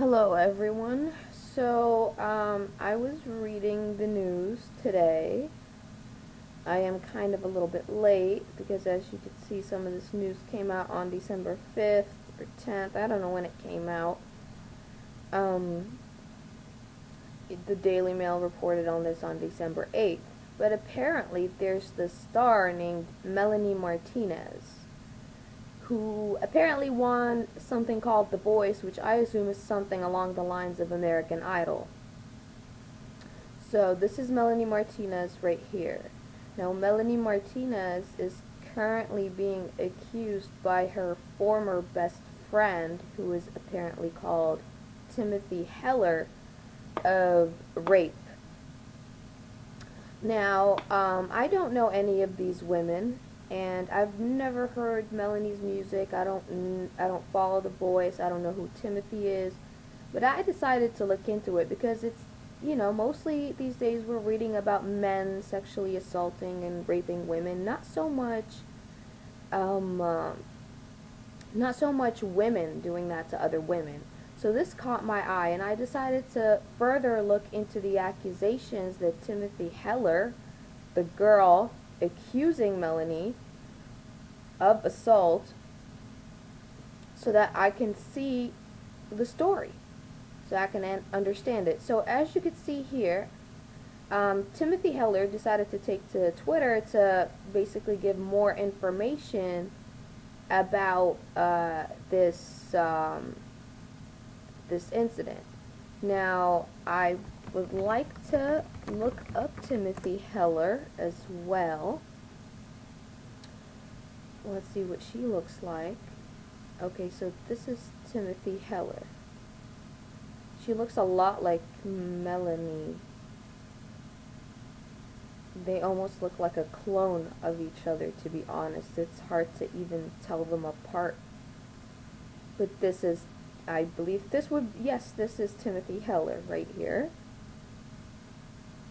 Hello, everyone. I was reading the news today. I am kind of a little bit late because, as you can see, some of this news came out on December 5th or 10th. I don't know when it came out. Um, the Daily Mail reported on this on December 8th. But apparently, there's this star named Melanie Martinez who apparently won something called The Voice, which I assume is something along the lines of American Idol. So this is Melanie Martinez right here. Now, Melanie Martinez is currently being accused by her former best friend, who is apparently called Timothy Heller, of rape. Now, I don't know any of these women, and I've never heard Melanie's music. I don't follow The Voice. I don't know who Timothy is, but I decided to look into it because mostly these days we're reading about men sexually assaulting and raping women, um, uh, not so much women doing that to other women. So this caught my eye, and I decided to further look into the accusations that Timothy Heller, the girl accusing Melanie of assault, so that I can see the story, so I can understand it. So as you can see here, Timothy Heller decided to take to Twitter to basically give more information about this incident. Now, I would like to look up Timothy Heller as well. Let's see what she looks like. Okay, so this is Timothy Heller. She looks a lot like Melanie. They almost look like a clone of each other, to be honest. It's hard to even tell them apart. But this is, I believe this is Timothy Heller right here.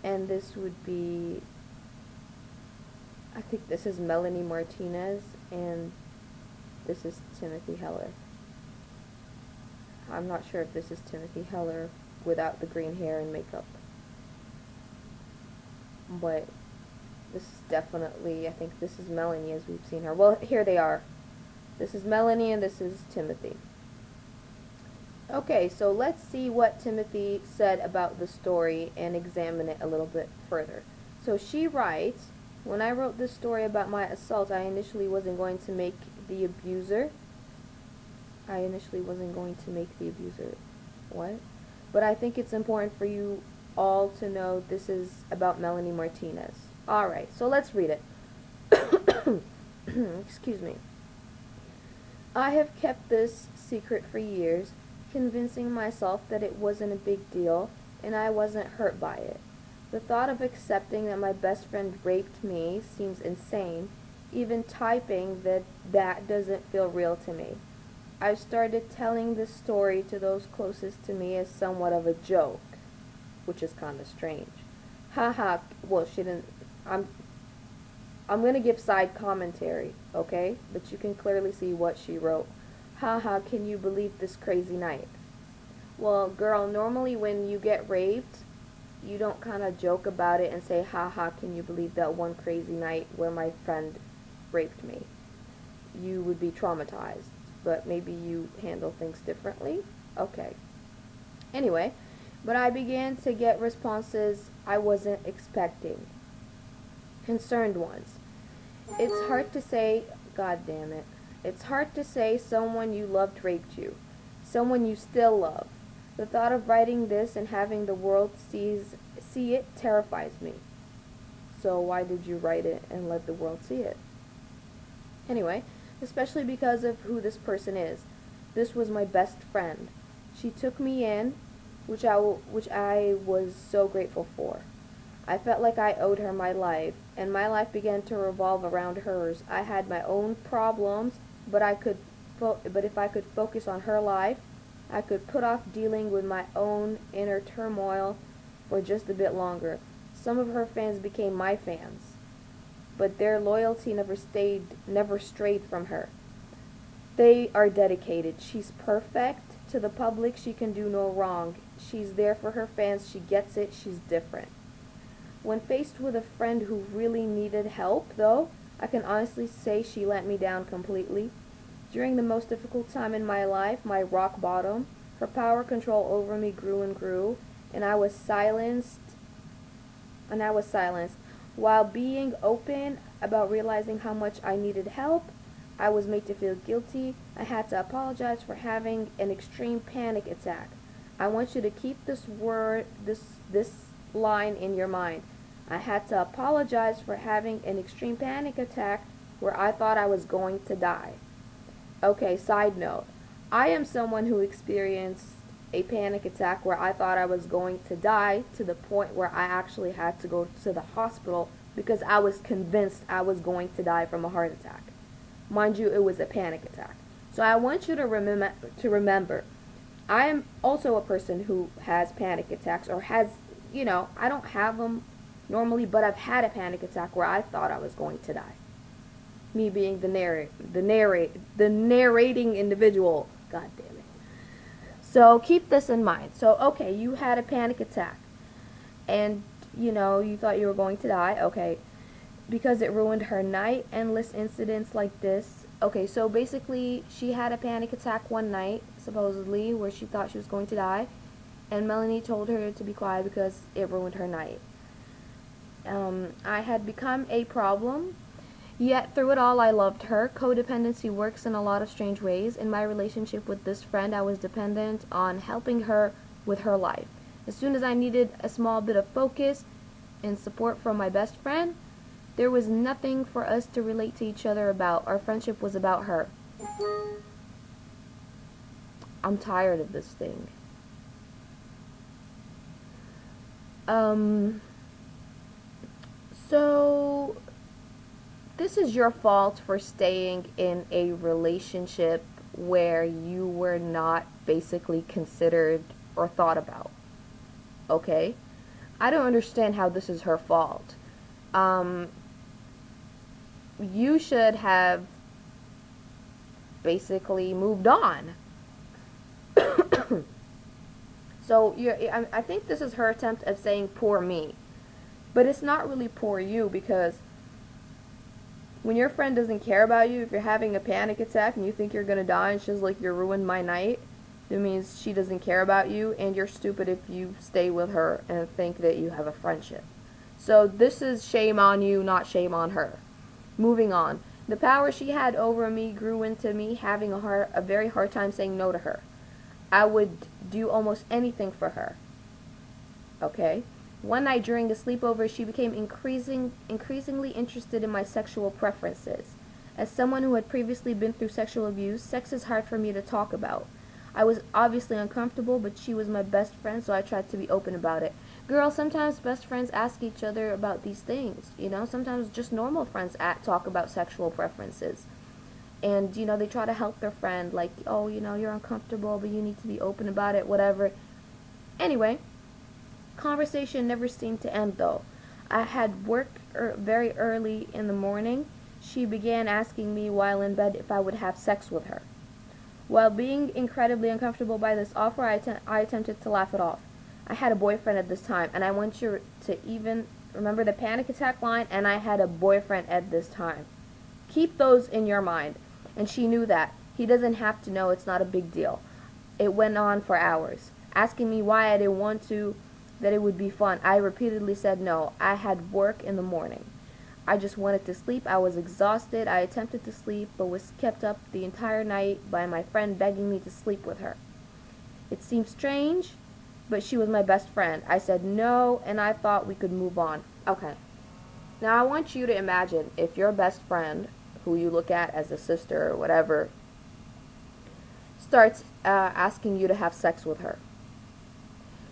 And this would be, I think this is Melanie Martinez, and this is Timothy Heller. I'm not sure if this is Timothy Heller without the green hair and makeup. But this is definitely, I think this is Melanie as we've seen her. Well, here they are. This is Melanie and this is Timothy. Okay, so let's see what Timothy said about the story and examine it a little bit further. So she writes, when I wrote this story about my assault, I initially wasn't going to make the abuser. What? But I think it's important for you all to know this is about Melanie Martinez. Alright, so let's read it. Excuse me. I have kept this secret for years, convincing myself that it wasn't a big deal and I wasn't hurt by it. The thought of accepting that my best friend raped me seems insane. Even typing that doesn't feel real to me. I've started telling this story to those closest to me as somewhat of a joke, which is kind of strange. Haha, well, she didn't, I'm going to give side commentary, okay? But you can clearly see what she wrote. Haha, can you believe this crazy night? Well, girl, normally when you get raped, you don't kind of joke about it and say, haha, can you believe that one crazy night where my friend raped me? You would be traumatized, but maybe you handle things differently? Okay. Anyway, but I began to get responses I wasn't expecting. Concerned ones. It's hard to say, God damn it. It's hard to say someone you loved raped you. Someone you still love. The thought of writing this and having the world see it terrifies me. So why did you write it and let the world see it? Anyway, especially because of who this person is. This was my best friend. She took me in, which I was so grateful for. I felt like I owed her my life, and my life began to revolve around hers. I had my own problems, but if I could focus on her life, I could put off dealing with my own inner turmoil for just a bit longer. Some of her fans became my fans, but their loyalty never strayed from her. They are dedicated. She's perfect To the public, she can do no wrong. She's there for her fans. She gets it. She's different. When faced with a friend who really needed help, though, I can honestly say she let me down completely. During the most difficult time in my life, my rock bottom, her power control over me grew and grew, and I was silenced. While being open about realizing how much I needed help, I was made to feel guilty. I had to apologize for having an extreme panic attack. I want you to keep this line in your mind. I had to apologize for having an extreme panic attack where I thought I was going to die. Okay, side note. I am someone who experienced a panic attack where I thought I was going to die, to the point where I actually had to go to the hospital because I was convinced I was going to die from a heart attack. Mind you, it was a panic attack. So I want you to remember, I am also a person who has panic attacks, or has, I don't have them normally, but I've had a panic attack where I thought I was going to die. Me being the narrating individual. God damn it. So keep this in mind. So, okay, you had a panic attack, and, you thought you were going to die. Okay, because it ruined her night. Endless incidents like this. Okay, so basically, she had a panic attack one night, supposedly, where she thought she was going to die, and Melanie told her to be quiet because it ruined her night. I had become a problem, yet through it all I loved her. Codependency works in a lot of strange ways. In my relationship with this friend, I was dependent on helping her with her life. As soon as I needed a small bit of focus and support from my best friend, there was nothing for us to relate to each other about. Our friendship was about her. I'm tired of this thing. So, this is your fault for staying in a relationship where you were not basically considered or thought about. Okay? I don't understand how this is her fault. You should have basically moved on. So, I think this is her attempt at saying poor me. But it's not really poor you, because when your friend doesn't care about you, if you're having a panic attack and you think you're going to die and she's like, you ruined my night, it means she doesn't care about you, and you're stupid if you stay with her and think that you have a friendship. So this is shame on you, not shame on her. Moving on. The power she had over me grew into me having a very hard time saying no to her. I would do almost anything for her. Okay? One night during the sleepover, she became increasingly interested in my sexual preferences. As someone who had previously been through sexual abuse, sex is hard for me to talk about. I was obviously uncomfortable, but she was my best friend, so I tried to be open about it. Girl, sometimes best friends ask each other about these things, Sometimes just normal friends talk about sexual preferences. And, they try to help their friend, like, oh, you're uncomfortable, but you need to be open about it, whatever. Anyway, conversation never seemed to end, though. I had work very early in the morning. She began asking me while in bed if I would have sex with her. While being incredibly uncomfortable by this offer, I attempted to laugh it off. I had a boyfriend at this time, and I want you to even remember the panic attack line, and I had a boyfriend at this time. Keep those in your mind. And she knew that. He doesn't have to know. It's not a big deal. It went on for hours, asking me why I didn't want to, that it would be fun. I repeatedly said no. I had work in the morning. I just wanted to sleep. I was exhausted. I attempted to sleep, but was kept up the entire night by my friend begging me to sleep with her. It seemed strange, but she was my best friend. I said no, and I thought we could move on. Okay. Now I want you to imagine if your best friend, who you look at as a sister or whatever, starts asking you to have sex with her.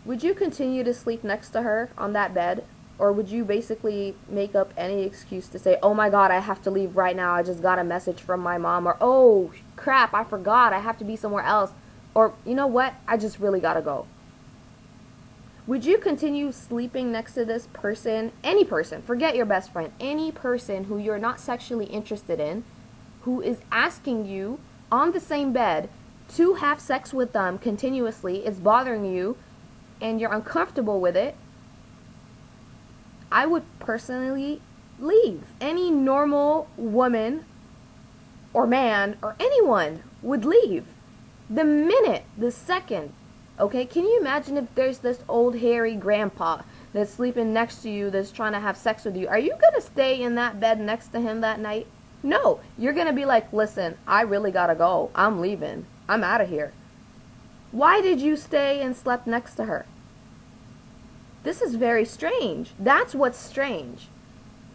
Would you continue to sleep next to her on that bed? Or would you basically make up any excuse to say, oh my god, I have to leave right now, I just got a message from my mom, or oh crap, I forgot, I have to be somewhere else, or you know what, I just really gotta go? Would you continue sleeping next to this person, any person, forget your best friend, any person who you're not sexually interested in, who is asking you on the same bed to have sex with them continuously, it's bothering you, and you're uncomfortable with it, I would personally leave. Any normal woman or man or anyone would leave. The minute, the second. Okay, can you imagine if there's this old hairy grandpa that's sleeping next to you that's trying to have sex with you? Are you going to stay in that bed next to him that night? No, you're going to be like, listen, I really got to go. I'm leaving. I'm out of here. Why did you stay and slept next to her? This is very strange. That's what's strange.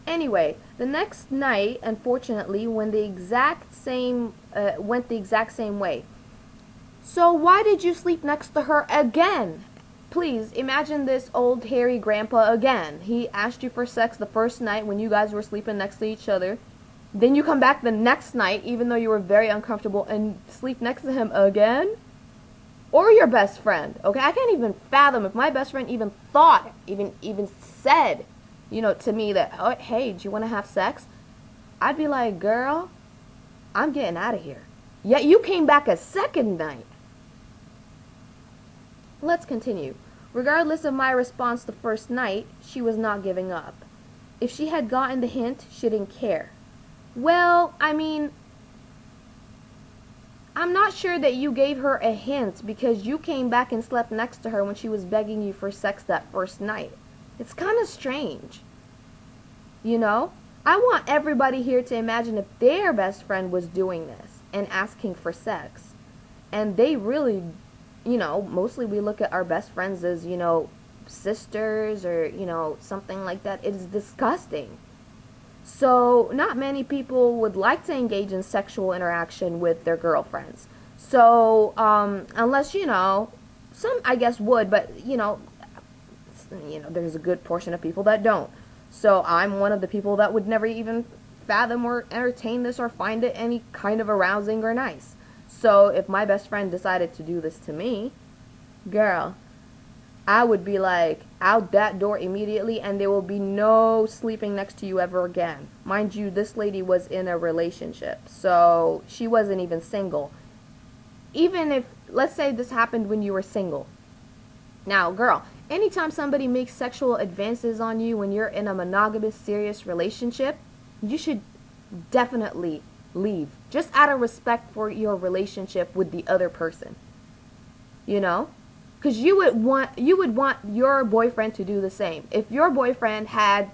Anyway, the next night, unfortunately, went the exact same way. So why did you sleep next to her again? Please, imagine this old hairy grandpa again. He asked you for sex the first night when you guys were sleeping next to each other. Then you come back the next night, even though you were very uncomfortable, and sleep next to him again? Or your best friend, okay? I can't even fathom if my best friend even thought, even said, to me that, oh, hey, do you want to have sex? I'd be like, girl, I'm getting out of here. Yet you came back a second night. Let's continue. Regardless of my response the first night, she was not giving up. If she had gotten the hint, she didn't care. Well, I'm not sure that you gave her a hint because you came back and slept next to her when she was begging you for sex that first night. It's kind of strange. I want everybody here to imagine if their best friend was doing this and asking for sex. And they really, mostly we look at our best friends as, sisters or, something like that. It is disgusting. So not many people would like to engage in sexual interaction with their girlfriends. So unless, some I guess would, but, there's a good portion of people that don't. So I'm one of the people that would never even fathom or entertain this or find it any kind of arousing or nice. So if my best friend decided to do this to me, girl, I would be like out that door immediately, and there will be no sleeping next to you ever again. Mind you, this lady was in a relationship, so she wasn't even single. Even if, let's say this happened when you were single. Now, girl, anytime somebody makes sexual advances on you when you're in a monogamous, serious relationship, you should definitely leave. Just out of respect for your relationship with the other person. Because you would want your boyfriend to do the same. If your boyfriend had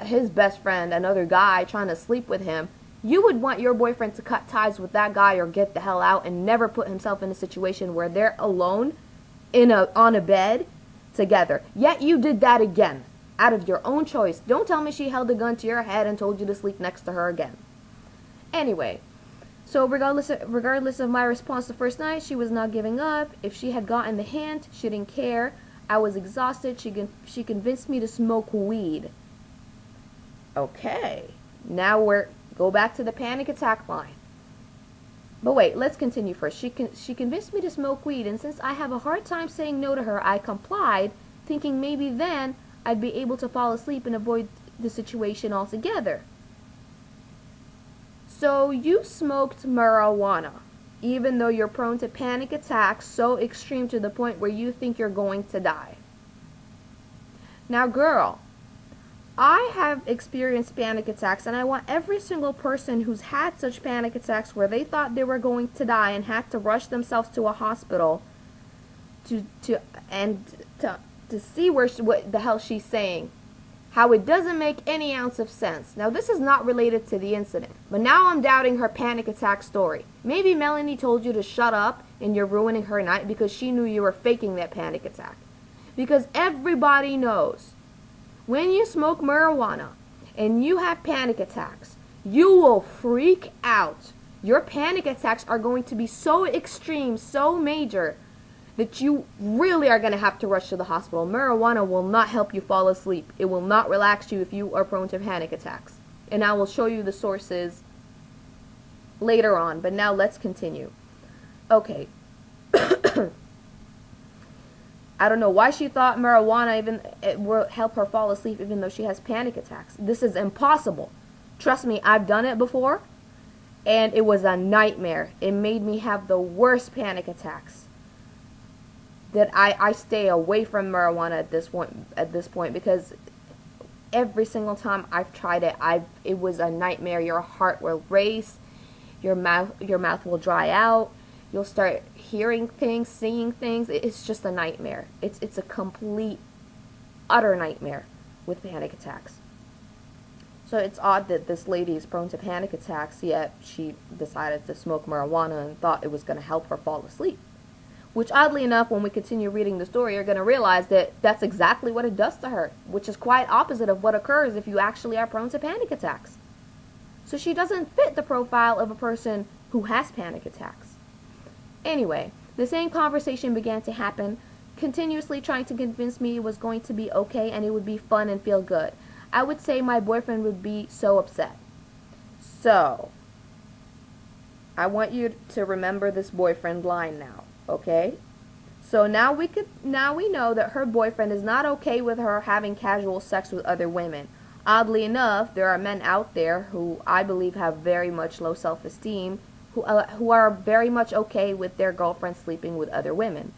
his best friend, another guy, trying to sleep with him, you would want your boyfriend to cut ties with that guy or get the hell out and never put himself in a situation where they're alone on a bed together. Yet you did that again, out of your own choice. Don't tell me she held a gun to your head and told you to sleep next to her again. Anyway, so regardless of my response the first night, she was not giving up. If she had gotten the hint, she didn't care. I was exhausted. She convinced me to smoke weed. Okay, now go back to the panic attack line. But wait, let's continue first. She convinced me to smoke weed, and since I have a hard time saying no to her, I complied, thinking maybe then I'd be able to fall asleep and avoid the situation altogether. So you smoked marijuana, even though you're prone to panic attacks so extreme to the point where you think you're going to die. Now, girl, I have experienced panic attacks, and I want every single person who's had such panic attacks where they thought they were going to die and had to rush themselves to a hospital to see what the hell she's saying. How it doesn't make any ounce of sense. Now, this is not related to the incident, but now I'm doubting her panic attack story. Maybe Melanie told you to shut up and you're ruining her night because she knew you were faking that panic attack. Because everybody knows when you smoke marijuana and you have panic attacks, you will freak out. Your panic attacks are going to be so extreme, so major, that you really are going to have to rush to the hospital. Marijuana will not help you fall asleep. It will not relax you if you are prone to panic attacks. And I will show you the sources later on, but now let's continue. Okay. I don't know why she thought marijuana it will help her fall asleep even though she has panic attacks. This is impossible. Trust me, I've done it before. and it was a nightmare. It made me have the worst panic attacks. That I stay away from marijuana at this point because every single time I've tried it, it was a nightmare. Your heart will race, your mouth will dry out, you'll start hearing things, seeing things. It's just a nightmare. It's a complete, utter nightmare with panic attacks. So it's odd that this lady is prone to panic attacks, yet she decided to smoke marijuana and thought it was going to help her fall asleep. Which, oddly enough, when we continue reading the story, you're going to realize that that's exactly what it does to her, which is quite opposite of what occurs if you actually are prone to panic attacks. So she doesn't fit the profile of a person who has panic attacks. Anyway, the same conversation began to happen, continuously trying to convince me it was going to be okay and it would be fun and feel good. I would say my boyfriend would be so upset. So, I want you to remember this boyfriend line now. Okay, so now we know that her boyfriend is not okay with her having casual sex with other women. Oddly enough, there are men out there who I believe have very much low self-esteem, who are very much okay with their girlfriend sleeping with other women.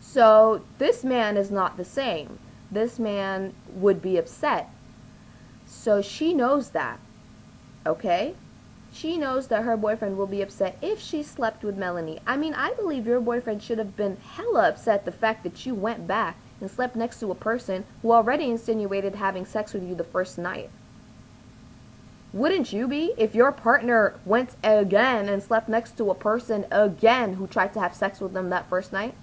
So this man is not the same. This man would be upset. So she knows that. Okay? She knows that her boyfriend will be upset if she slept with Melanie. I mean, I believe your boyfriend should have been hella upset the fact that you went back and slept next to a person who already insinuated having sex with you the first night. Wouldn't you be if your partner went again and slept next to a person again who tried to have sex with them that first night?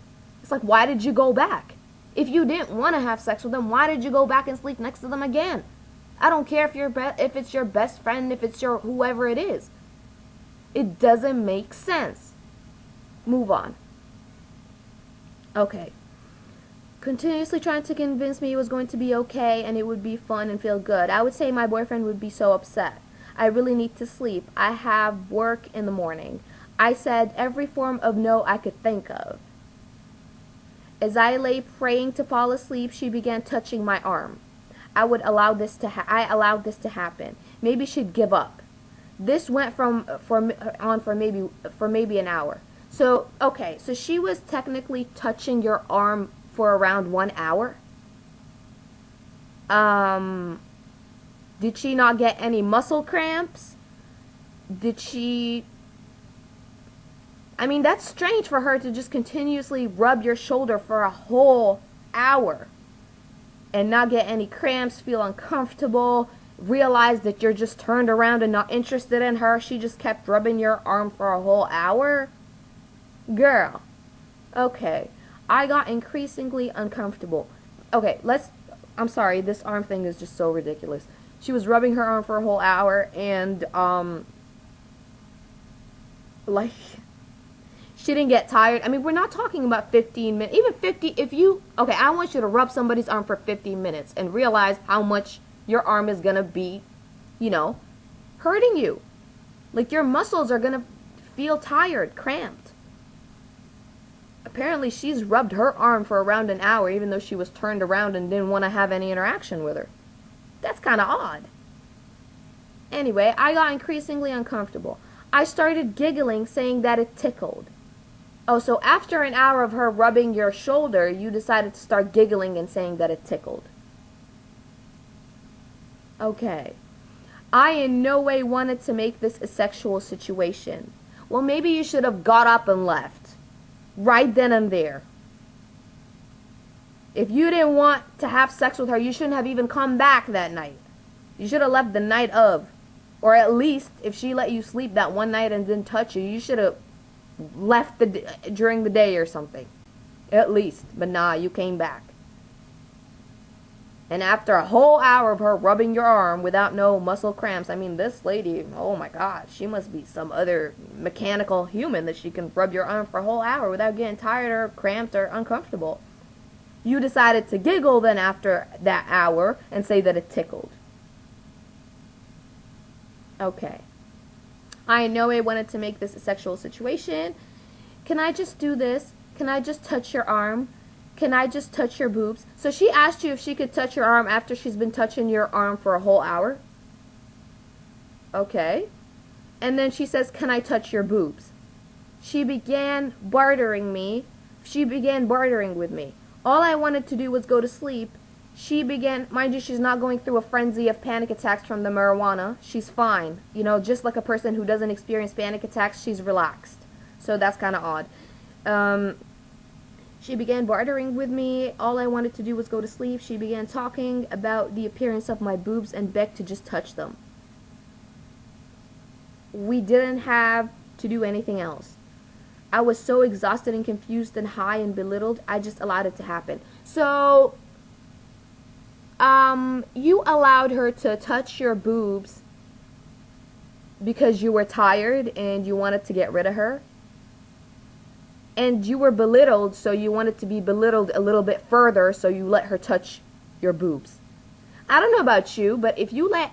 It's like, why did you go back? If you didn't want to have sex with them, why did you go back and sleep next to them again? I don't care if it's your best friend, if it's your whoever it is. It doesn't make sense. Move on. Okay. Continuously trying to convince me it was going to be okay and it would be fun and feel good. I would say my boyfriend would be so upset. I really need to sleep. I have work in the morning. I said every form of no I could think of. As I lay praying to fall asleep, she began touching my arm. I allowed this to happen. Maybe she'd give up. This went on for maybe an hour. So okay, so she was technically touching your arm for around 1 hour. Did she not get any muscle cramps? Did she? I mean, that's strange for her to just continuously rub your shoulder for a whole hour and not get any cramps, feel uncomfortable, realize that you're just turned around and not interested in her. She just kept rubbing your arm for a whole hour. Girl. Okay. I got increasingly uncomfortable. Okay, I'm sorry, this arm thing is just so ridiculous. She was rubbing her arm for a whole hour and, like, she didn't get tired. I mean, we're not talking about 15 minutes. Even 50, okay, I want you to rub somebody's arm for 15 minutes and realize how much your arm is going to be, hurting you. Like, your muscles are going to feel tired, cramped. Apparently, she's rubbed her arm for around an hour, even though she was turned around and didn't want to have any interaction with her. That's kind of odd. Anyway, I got increasingly uncomfortable. I started giggling, saying that it tickled. Oh, so after an hour of her rubbing your shoulder, you decided to start giggling and saying that it tickled. Okay. I in no way wanted to make this a sexual situation. Well, maybe you should have got up and left. Right then and there. If you didn't want to have sex with her, you shouldn't have even come back that night. You should have left the night of. Or at least, if she let you sleep that one night and didn't touch you, you should have left during the day or something. At least. But nah, you came back. And after a whole hour of her rubbing your arm without no muscle cramps, I mean, this lady, oh my God, she must be some other mechanical human that she can rub your arm for a whole hour without getting tired or cramped or uncomfortable. You decided to giggle then after that hour and say that it tickled. Okay. I know I wanted to make this a sexual situation. Can I just do this? Can I just touch your arm? Can I just touch your boobs? So she asked you if she could touch your arm after she's been touching your arm for a whole hour? Okay. And then she says, can I touch your boobs? She began bartering with me. All I wanted to do was go to sleep. She began, mind you, she's not going through a frenzy of panic attacks from the marijuana. She's fine. You know, just like a person who doesn't experience panic attacks, she's relaxed. So that's kind of odd. She began bartering with me. All I wanted to do was go to sleep. She began talking about the appearance of my boobs and begged to just touch them. We didn't have to do anything else. I was so exhausted and confused and high and belittled, I just allowed it to happen. So, you allowed her to touch your boobs because you were tired and you wanted to get rid of her? And you were belittled, so you wanted to be belittled a little bit further, so you let her touch your boobs. I don't know about you, but if you let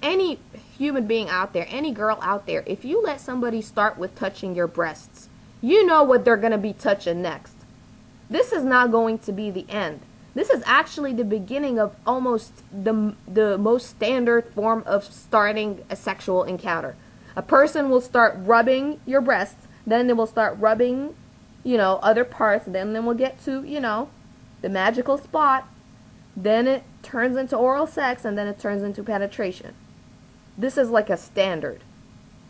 any human being out there, any girl out there, if you let somebody start with touching your breasts, you know what they're going to be touching next. This is not going to be the end. This is actually the beginning of almost the most standard form of starting a sexual encounter. A person will start rubbing your breasts, then they will start rubbing, other parts, then we'll get to, the magical spot. Then it turns into oral sex, and then it turns into penetration. This is like a standard.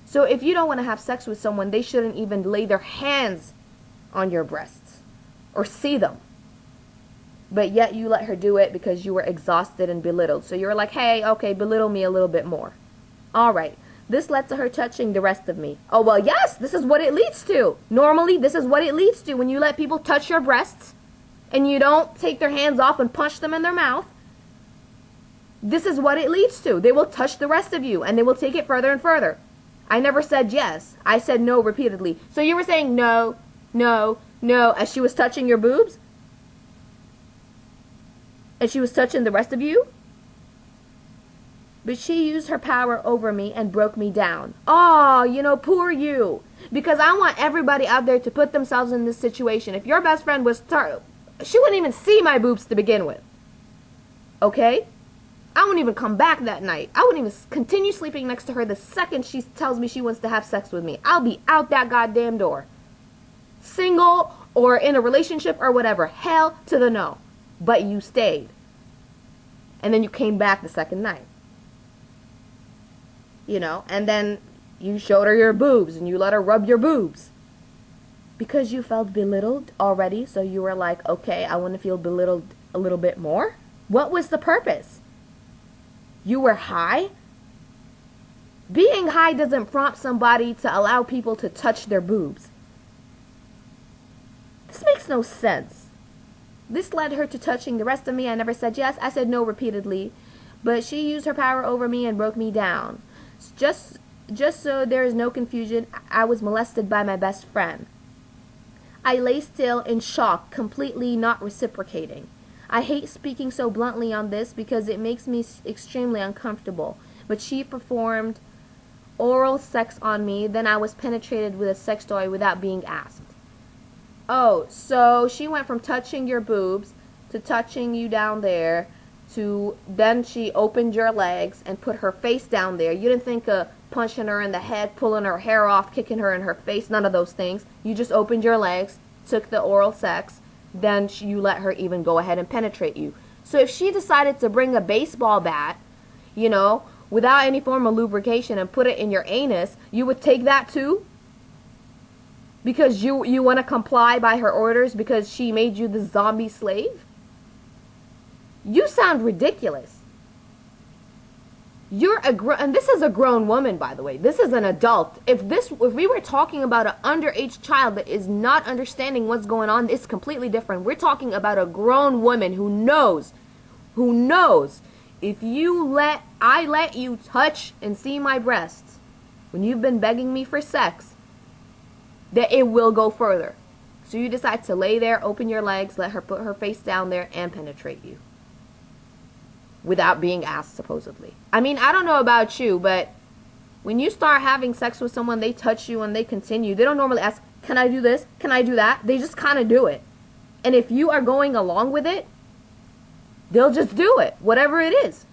So if you don't want to have sex with someone, they shouldn't even lay their hands on your breasts or see them. But yet you let her do it because you were exhausted and belittled. So you're like, hey, okay, belittle me a little bit more. All right. This led to her touching the rest of me. Oh, well, yes, this is what it leads to. Normally, this is what it leads to when you let people touch your breasts and you don't take their hands off and punch them in their mouth. This is what it leads to. They will touch the rest of you and they will take it further and further. I never said yes. I said no repeatedly. So you were saying no, no, no as she was touching your boobs? And she was touching the rest of you? But she used her power over me and broke me down. Oh, poor you. Because I want everybody out there to put themselves in this situation. If your best friend was she wouldn't even see my boobs to begin with. Okay? I wouldn't even come back that night. I wouldn't even continue sleeping next to her the second she tells me she wants to have sex with me. I'll be out that goddamn door. Single or in a relationship or whatever. Hell to the no. But you stayed. And then you came back the second night. And then you showed her your boobs and you let her rub your boobs. Because you felt belittled already, so you were like, okay, I want to feel belittled a little bit more. What was the purpose? You were high? Being high doesn't prompt somebody to allow people to touch their boobs. This makes no sense. This led her to touching the rest of me. I never said yes. I said no repeatedly. But she used her power over me and broke me down. Just so there is no confusion, I was molested by my best friend. I lay still in shock, completely not reciprocating. I hate speaking so bluntly on this because it makes me extremely uncomfortable. But she performed oral sex on me, then I was penetrated with a sex toy without being asked. Oh, so she went from touching your boobs to touching you down there to then she opened your legs and put her face down there. You didn't think of punching her in the head, pulling her hair off, kicking her in her face, none of those things. You just opened your legs, took the oral sex, then you let her even go ahead and penetrate you. So if she decided to bring a baseball bat, without any form of lubrication and put it in your anus, you would take that too? Because you want to comply by her orders because she made you the zombie slave? You sound ridiculous. And this is a grown woman, by the way. This is an adult. If we were talking about an underage child that is not understanding what's going on, it's completely different. We're talking about a grown woman who knows if I let you touch and see my breasts when you've been begging me for sex, that it will go further. So you decide to lay there, open your legs, let her put her face down there and penetrate you. Without being asked, supposedly. I mean, I don't know about you, but when you start having sex with someone, they touch you and they continue. They don't normally ask, can I do this? Can I do that? They just kind of do it. And if you are going along with it, they'll just do it, whatever it is.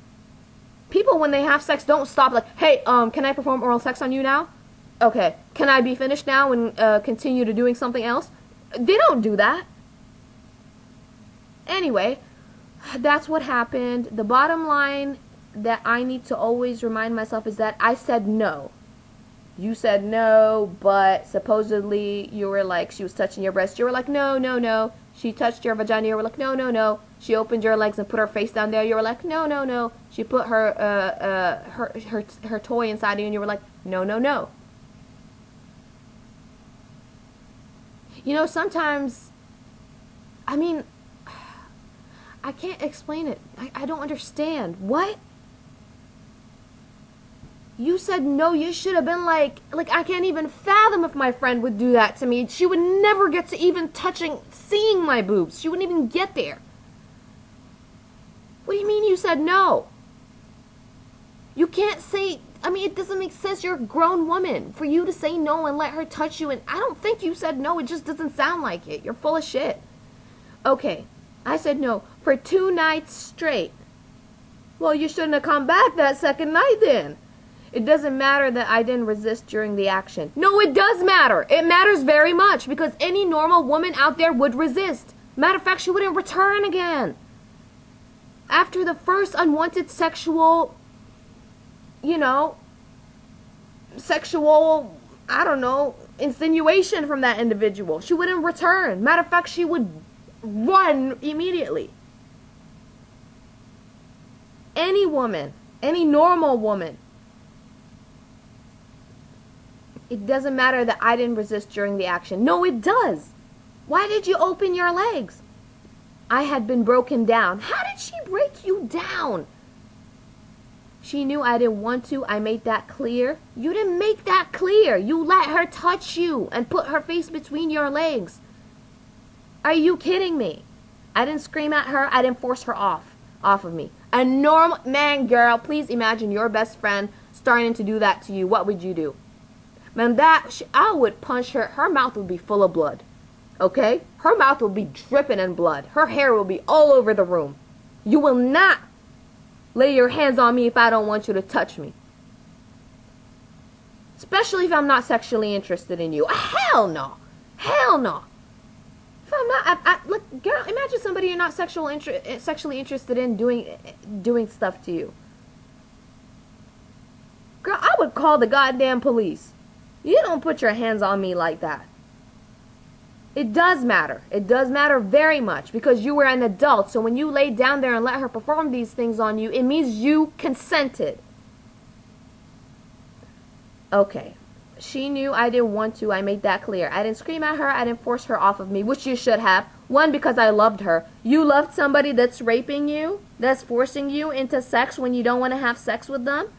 People, when they have sex, don't stop like, hey, can I perform oral sex on you now? Okay, can I be finished now and continue to doing something else? They don't do that. Anyway, that's what happened. The bottom line that I need to always remind myself is that I said no. You said no, but supposedly you were like, she was touching your breast. You were like, no, no, no. She touched your vagina. You were like, no, no, no. She opened your legs and put her face down there. You were like, no, no, no. She put her toy inside you, and you were like, no, no, no. You know, sometimes, I mean, I can't explain it. I don't understand. What? You said no. You should have been like I can't even fathom if my friend would do that to me. She would never get to even seeing my boobs. She wouldn't even get there. What do you mean you said no? You can't say, I mean, it doesn't make sense. You're a grown woman for you to say no and let her touch you. And I don't think you said no. It just doesn't sound like it. You're full of shit. Okay, I said no for 2 nights straight. Well, you shouldn't have come back that second night then. It doesn't matter that I didn't resist during the action. No, it does matter. It matters very much because any normal woman out there would resist. Matter of fact, she wouldn't return again. After the first unwanted sexual, I don't know, insinuation from that individual, she wouldn't return. Matter of fact, she would run immediately. Any woman, any normal woman, it doesn't matter that I didn't resist during the action. No, it does. Why did you open your legs? I had been broken down. How did she break you down? She knew I didn't want to. I made that clear. You didn't make that clear. You let her touch you and put her face between your legs. Are you kidding me? I didn't scream at her. I didn't force her off of me. A normal man, girl, please imagine your best friend starting to do that to you. What would you do? Man, I would punch her. Her mouth would be full of blood. Okay? Her mouth will be dripping in blood. Her hair will be all over the room. You will not lay your hands on me if I don't want you to touch me. Especially if I'm not sexually interested in you. Hell no. Hell no. If I'm not, look, girl, imagine somebody you're not sexually interested in doing stuff to you. Girl, I would call the goddamn police. You don't put your hands on me like that. It does matter. It does matter very much because you were an adult. So when you laid down there and let her perform these things on you, it means you consented. Okay. She knew I didn't want to. I made that clear. I didn't scream at her. I didn't force her off of me, which you should have. 1, because I loved her. You loved somebody that's raping you, that's forcing you into sex when you don't want to have sex with them.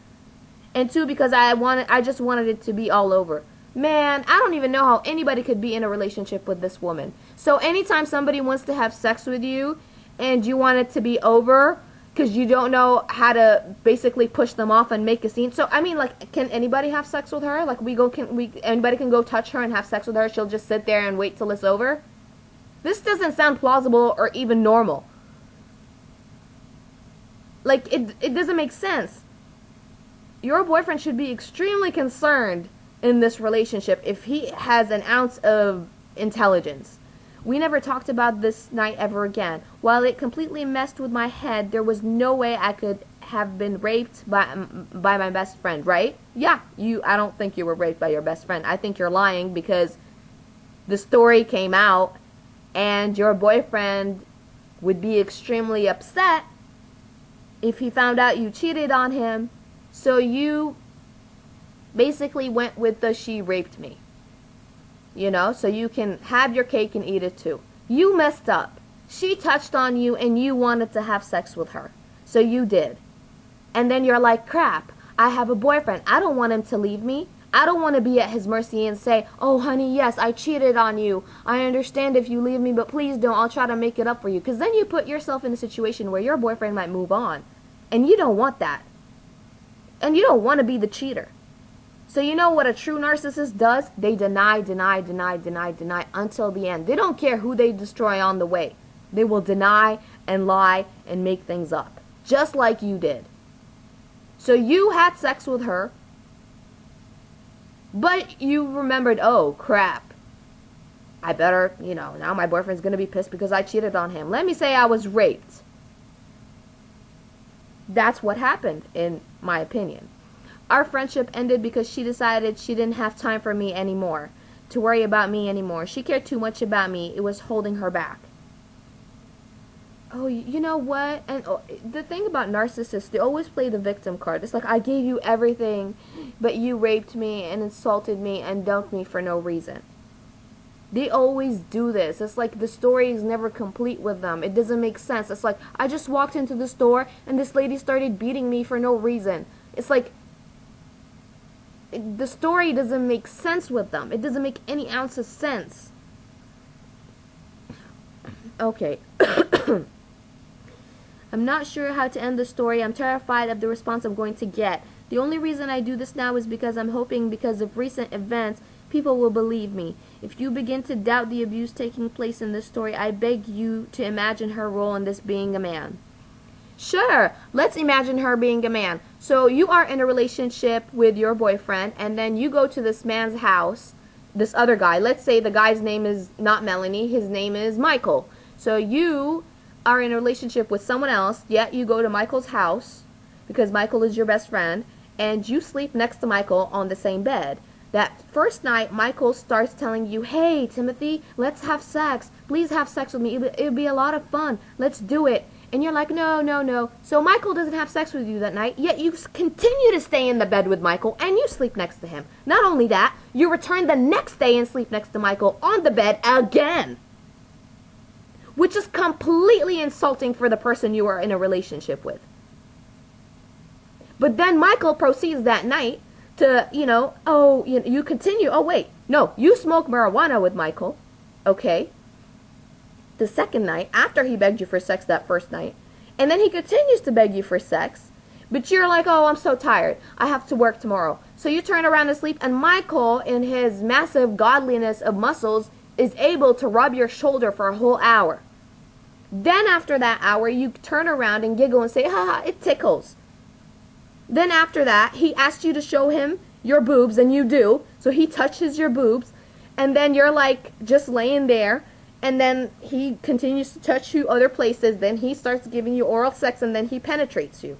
And 2, because I just wanted it to be all over. Man, I don't even know how anybody could be in a relationship with this woman. So anytime somebody wants to have sex with you and you want it to be over because you don't know how to basically push them off and make a scene. So, I mean, like, can anybody have sex with her? Like, anybody can go touch her and have sex with her. She'll just sit there and wait till it's over. This doesn't sound plausible or even normal. Like, it doesn't make sense. Your boyfriend should be extremely concerned in this relationship if he has an ounce of intelligence. We never talked about this night ever again. While it completely messed with my head, there was no way I could have been raped by my best friend, right? Yeah, I don't think you were raped by your best friend. I think you're lying because the story came out and your boyfriend would be extremely upset if he found out you cheated on him. So you basically went with the she raped me. So you can have your cake and eat it too. You messed up. She touched on you and you wanted to have sex with her. So you did. And then you're like, crap, I have a boyfriend. I don't want him to leave me. I don't want to be at his mercy and say, oh, honey, yes, I cheated on you. I understand if you leave me, but please don't. I'll try to make it up for you. Because then you put yourself in a situation where your boyfriend might move on. And you don't want that. And you don't want to be the cheater. So you know what a true narcissist does? They deny until the end. They don't care who they destroy on the way. They will deny and lie and make things up. Just like you did. So you had sex with her. But you remembered, oh crap, I better, now my boyfriend's gonna be pissed because I cheated on him. Let me say I was raped. That's what happened, in my opinion. Our friendship ended because she decided she didn't have time for me anymore, to worry about me anymore. She cared too much about me. It was holding her back. Oh, you know what? And the thing about narcissists, they always play the victim card. It's like, I gave you everything, but you raped me and insulted me and dumped me for no reason. They always do this. It's like the story is never complete with them. It doesn't make sense. It's like, I just walked into the store and this lady started beating me for no reason. It's like, the story doesn't make sense with them. It doesn't make any ounce of sense. Okay. I'm not sure how to end the story. I'm terrified of the response I'm going to get. The only reason I do this now is because I'm hoping because of recent events, people will believe me. If you begin to doubt the abuse taking place in this story, I beg you to imagine her role in this being a man. Sure, let's imagine her being a man. So you are in a relationship with your boyfriend, and then you go to this man's house, this other guy. Let's say the guy's name is not Melanie, his name is Michael. So you are in a relationship with someone else, yet you go to Michael's house, because Michael is your best friend, and you sleep next to Michael on the same bed. That first night, Michael starts telling you, hey, Timothy, let's have sex. Please have sex with me. It'll be a lot of fun. Let's do it. And you're like, no, no, no. So Michael doesn't have sex with you that night, yet you continue to stay in the bed with Michael and you sleep next to him. Not only that, you return the next day and sleep next to Michael on the bed again. Which is completely insulting for the person you are in a relationship with. But then Michael proceeds that night to, you continue. Oh, wait. No, you smoke marijuana with Michael. Okay. The second night, after he begged you for sex that first night, and then he continues to beg you for sex, but you're like, oh, I'm so tired. I have to work tomorrow. So you turn around to sleep, and Michael, in his massive godliness of muscles, is able to rub your shoulder for a whole hour. Then after that hour, you turn around and giggle and say, haha, it tickles. Then after that, he asks you to show him your boobs, and you do. So he touches your boobs, and then you're like just laying there, and then he continues to touch you other places. Then he starts giving you oral sex, and then he penetrates you.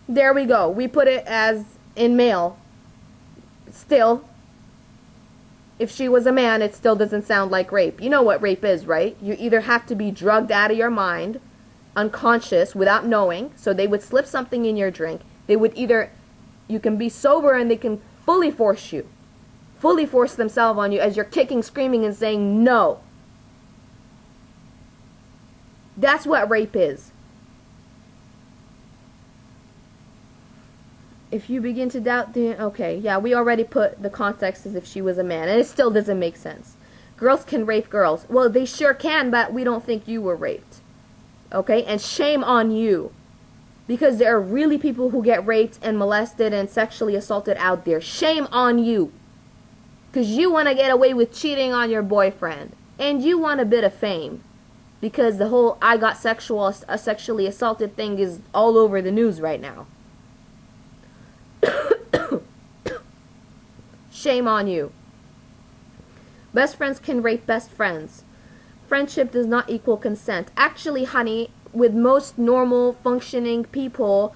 There we go. We put it as in male. Still, if she was a man, it still doesn't sound like rape. You know what rape is, right? You either have to be drugged out of your mind, unconscious, without knowing. So they would slip something in your drink. They would either, you can be sober and they can fully force themselves on you as you're kicking, screaming, and saying no. That's what rape is. If you begin to doubt okay, yeah, we already put the context as if she was a man, and it still doesn't make sense. Girls can rape girls. Well, they sure can, but we don't think you were raped. Okay, and shame on you. Because there are really people who get raped and molested and sexually assaulted out there. Shame on you. Because you want to get away with cheating on your boyfriend. And you want a bit of fame. Because the whole I got sexually assaulted thing is all over the news right now. Shame on you. Best friends can rape best friends. Friendship does not equal consent. Actually, honey, with most normal functioning people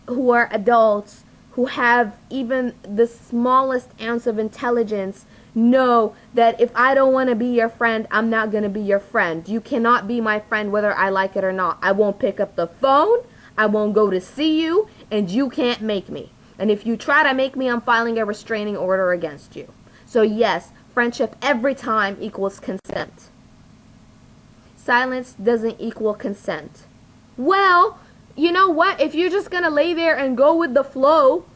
who are adults, who have even the smallest ounce of intelligence, know that if I don't want to be your friend, I'm not going to be your friend. You cannot be my friend whether I like it or not. I won't pick up the phone, I won't go to see you, and you can't make me. And if you try to make me, I'm filing a restraining order against you. So yes, friendship every time equals consent. Silence doesn't equal consent. Well, you know what? If you're just going to lay there and go with the flow,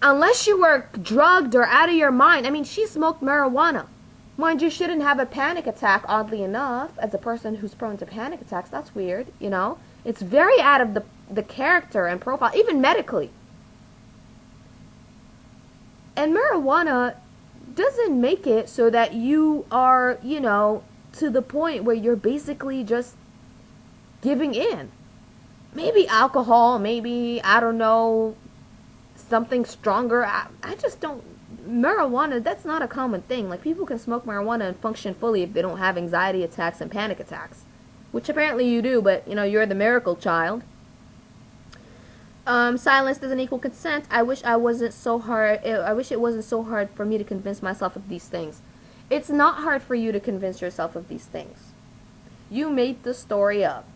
unless you were drugged or out of your mind. I mean, she smoked marijuana. Mind you, she didn't have a panic attack, oddly enough, as a person who's prone to panic attacks. That's weird, you know? It's very out of the character and profile, even medically. And marijuana doesn't make it so that you are, you know, to the point where you're basically just giving in. maybe alcohol, maybe, I don't know, something stronger. I just don't. Marijuana, that's not a common thing. Like, people can smoke marijuana and function fully if they don't have anxiety attacks and panic attacks. Which apparently you do, but, you're the miracle child. Silence doesn't equal consent. I wish I wasn't so hard. I wish it wasn't so hard for me to convince myself of these things. It's not hard for you to convince yourself of these things. You made the story up.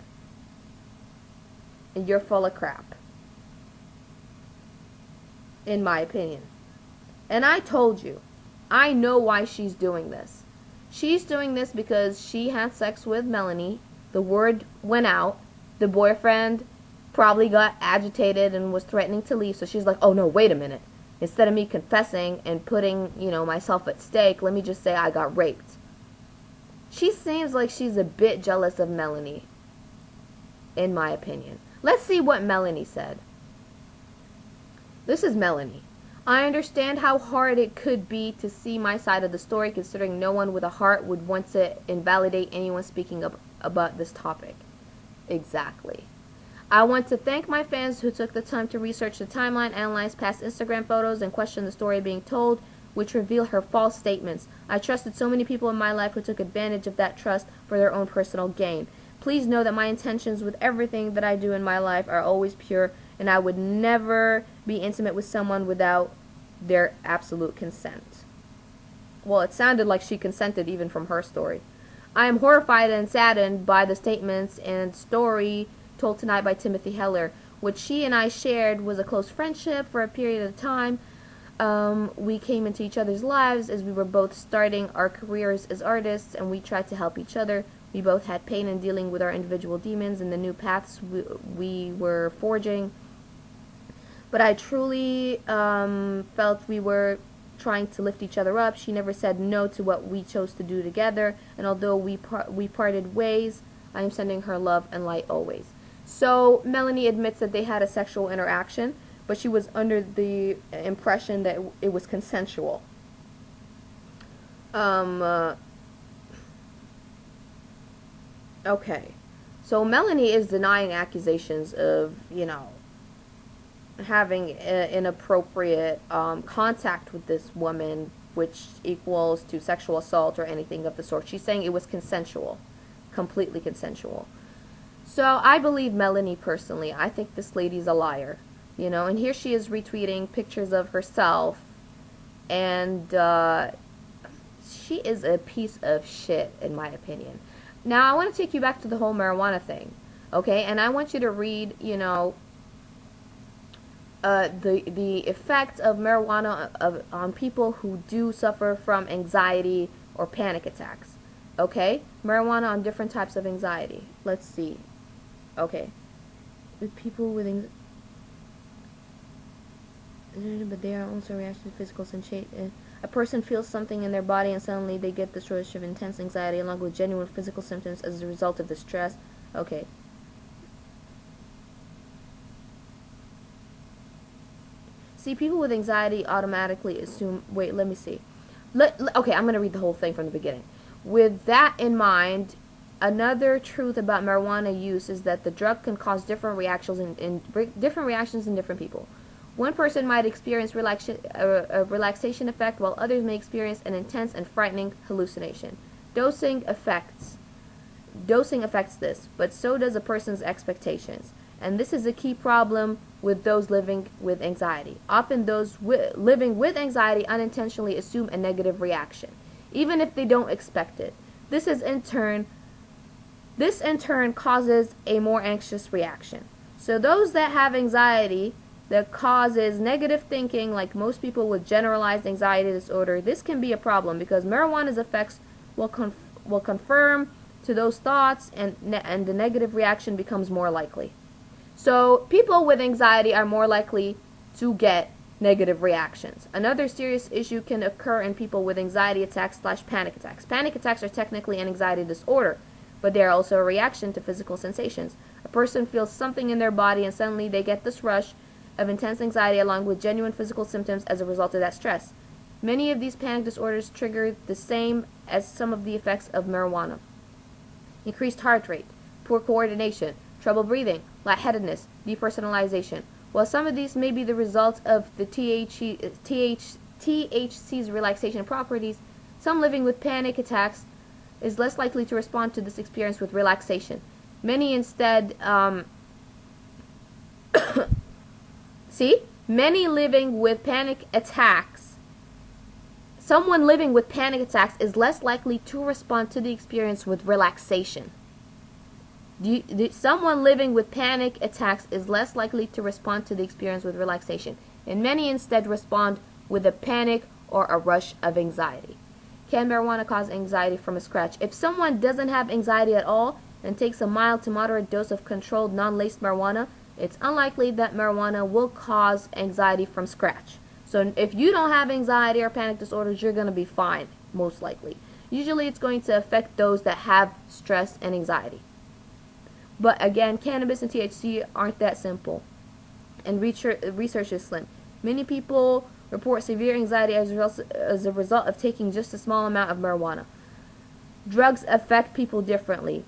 And you're full of crap. In my opinion. And I told you, I know why she's doing this. She's doing this because she had sex with Melanie. The word went out. The boyfriend probably got agitated and was threatening to leave. So she's like, oh no, wait a minute. Instead of me confessing and putting, myself at stake, let me just say I got raped. She seems like she's a bit jealous of Melanie, in my opinion. Let's see what Melanie said. This is Melanie. I understand how hard it could be to see my side of the story, considering no one with a heart would want to invalidate anyone speaking up about this topic. Exactly. I want to thank my fans who took the time to research the timeline, analyze past Instagram photos, and question the story being told, which reveal her false statements. I trusted so many people in my life who took advantage of that trust for their own personal gain. Please know that my intentions with everything that I do in my life are always pure, and I would never be intimate with someone without their absolute consent. Well, it sounded like she consented even from her story. I am horrified and saddened by the statements and story told tonight by Timothy Heller. What she and I shared was a close friendship for a period of time. We came into each other's lives as we were both starting our careers as artists, and we tried to help each other. We both had pain in dealing with our individual demons and the new paths we were forging. But I truly felt we were trying to lift each other up. She never said no to what we chose to do together. And although we parted ways, I am sending her love and light always. So Melanie admits that they had a sexual interaction, but she was under the impression that it was consensual. Okay. So Melanie is denying accusations of, having inappropriate contact with this woman, which equals to sexual assault or anything of the sort. She's saying it was consensual, completely consensual. So I believe Melanie personally. I think this lady's a liar, and here she is retweeting pictures of herself, and she is a piece of shit, in my opinion. Now, I want to take you back to the whole marijuana thing, okay? And I want you to read, the effects of marijuana on people who do suffer from anxiety or panic attacks. Okay? Marijuana on different types of anxiety. Let's see. Okay. With people with anxiety, but they are also reacting to physical sensation. A person feels something in their body and suddenly they get this rush of intense anxiety along with genuine physical symptoms as a result of the stress. Okay. See, people with anxiety automatically assume... Wait, let me see. Okay, I'm going to read the whole thing from the beginning. With that in mind, another truth about marijuana use is that the drug can cause different reactions in different people. One person might experience a relaxation effect, while others may experience an intense and frightening hallucination. Dosing affects this, but so does a person's expectations. And this is a key problem with those living with anxiety. Often those living with anxiety unintentionally assume a negative reaction, even if they don't expect it. This in turn causes a more anxious reaction. So those that have anxiety that causes negative thinking, like most people with generalized anxiety disorder, this can be a problem because marijuana's effects will confirm to those thoughts, and the negative reaction becomes more likely. So people with anxiety are more likely to get negative reactions. Another serious issue can occur in people with anxiety attacks / panic attacks. Panic attacks are technically an anxiety disorder, but they are also a reaction to physical sensations. A person feels something in their body and suddenly they get this rush of intense anxiety along with genuine physical symptoms as a result of that stress. Many of these panic disorders trigger the same as some of the effects of marijuana. Increased heart rate, poor coordination, trouble breathing, lightheadedness, depersonalization. While some of these may be the results of the THC's relaxation properties, some living with panic attacks is less likely to respond to this experience with relaxation. Many instead, many living with panic attacks, someone living with panic attacks is less likely to respond to the experience with relaxation. Someone living with panic attacks is less likely to respond to the experience with relaxation, and many instead respond with a panic or a rush of anxiety. Can marijuana cause anxiety from a scratch? If someone doesn't have anxiety at all and takes a mild to moderate dose of controlled non-laced marijuana, it's unlikely that marijuana will cause anxiety from scratch. So if you don't have anxiety or panic disorders, you're going to be fine, most likely. Usually it's going to affect those that have stress and anxiety. But again, cannabis and THC aren't that simple, and research is slim. Many people report severe anxiety as a result of taking just a small amount of marijuana. Drugs affect people differently.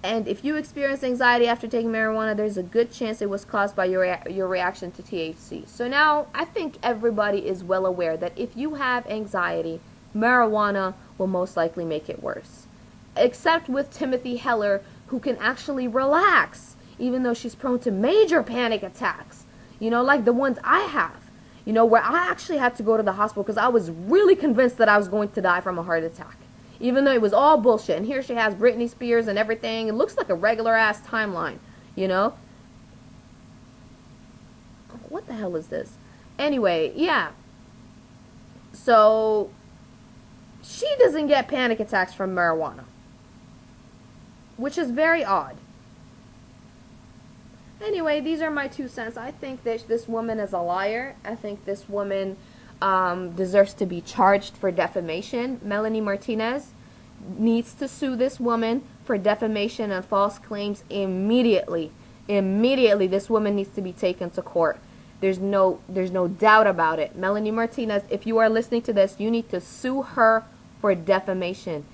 And if you experience anxiety after taking marijuana, there's a good chance it was caused by your reaction to THC. So now I think everybody is well aware that if you have anxiety, marijuana will most likely make it worse. Except with Timothy Heller, who can actually relax, even though she's prone to major panic attacks. You know, like the ones I have. You know, where I actually had to go to the hospital because I was really convinced that I was going to die from a heart attack. Even though it was all bullshit. And here she has Britney Spears and everything. It looks like a regular ass timeline, you know? What the hell is this? Anyway, yeah. So, she doesn't get panic attacks from marijuana, which is very odd. Anyway, these are my 2 cents. I think that this woman is a liar. I think this woman deserves to be charged for defamation. Melanie Martinez needs to sue this woman for defamation and false claims immediately. Immediately, this woman needs to be taken to court. There's no doubt about it. Melanie Martinez, if you are listening to this, you need to sue her for defamation.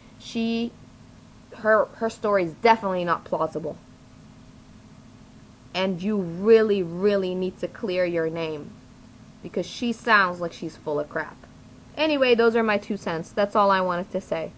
Her story is definitely not plausible. And you really, really need to clear your name, because she sounds like she's full of crap. Anyway, those are my 2 cents. That's all I wanted to say.